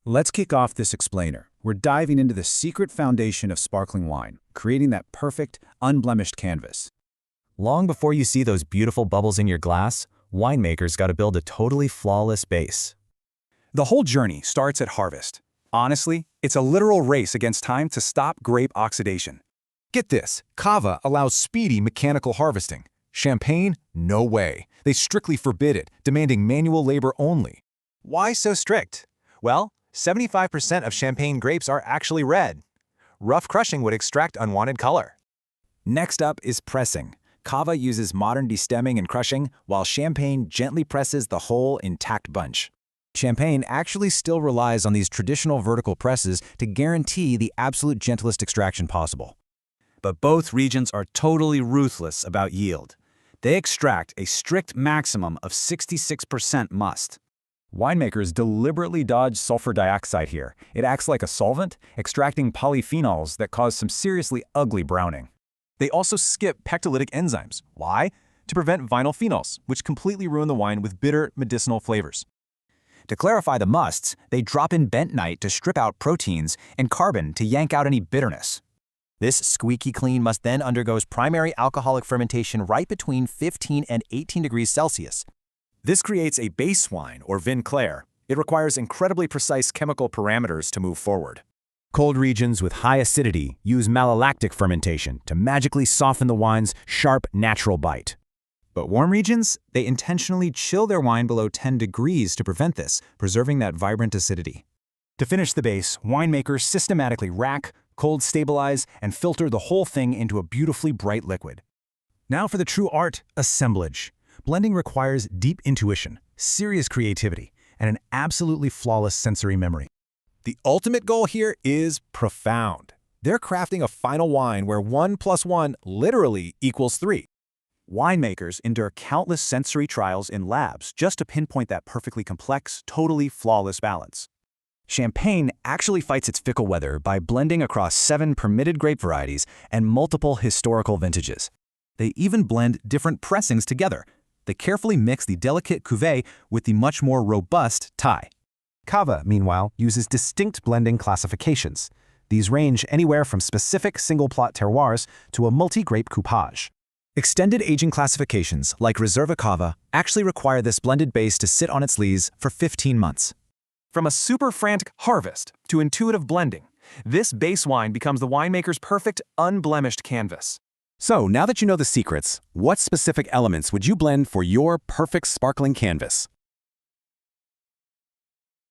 Let's kick off this explainer. We're diving into the secret foundation of sparkling wine, creating that perfect, unblemished canvas. Long before you see those beautiful bubbles in your glass, winemakers got to build a totally flawless base. The whole journey starts at harvest. Honestly, it's a literal race against time to stop grape oxidation. Get this, Cava allows speedy mechanical harvesting. Champagne, no way. They strictly forbid it, demanding manual labor only. Why so strict? Well, 75% of champagne grapes are actually red. Rough crushing would extract unwanted color. Next up is pressing. Cava uses modern destemming and crushing, while champagne gently presses the whole intact bunch. Champagne actually still relies on these traditional vertical presses to guarantee the absolute gentlest extraction possible. But both regions are totally ruthless about yield. They extract a strict maximum of 66% must. Winemakers deliberately dodge sulfur dioxide here. It acts like a solvent, extracting polyphenols that cause some seriously ugly browning. They also skip pectolytic enzymes. Why? To prevent vinyl phenols, which completely ruin the wine with bitter medicinal flavors. To clarify the musts, they drop in bentonite to strip out proteins and carbon to yank out any bitterness. This squeaky clean must then undergoes primary alcoholic fermentation right between 15 and 18 degrees Celsius. This creates a base wine, or vin clair. It requires incredibly precise chemical parameters to move forward. Cold regions with high acidity use malolactic fermentation to magically soften the wine's sharp, natural bite. But warm regions, they intentionally chill their wine below 10 degrees to prevent this, preserving that vibrant acidity. To finish the base, winemakers systematically rack, cold stabilize, and filter the whole thing into a beautifully bright liquid. Now for the true art, assemblage. Blending requires deep intuition, serious creativity, and an absolutely flawless sensory memory. The ultimate goal here is profound. They're crafting a final wine where 1 + 1 literally equals 3. Winemakers endure countless sensory trials in labs just to pinpoint that perfectly complex, totally flawless balance. Champagne actually fights its fickle weather by blending across 7 permitted grape varieties and multiple historical vintages. They even blend different pressings together. They carefully mix the delicate cuvée with the much more robust tie. Cava, meanwhile, uses distinct blending classifications. These range anywhere from specific single-plot terroirs to a multi-grape coupage. Extended aging classifications, like Reserva Cava, actually require this blended base to sit on its lees for 15 months. From a super frantic harvest to intuitive blending, this base wine becomes the winemaker's perfect, unblemished canvas. So, now that you know the secrets, what specific elements would you blend for your perfect sparkling canvas?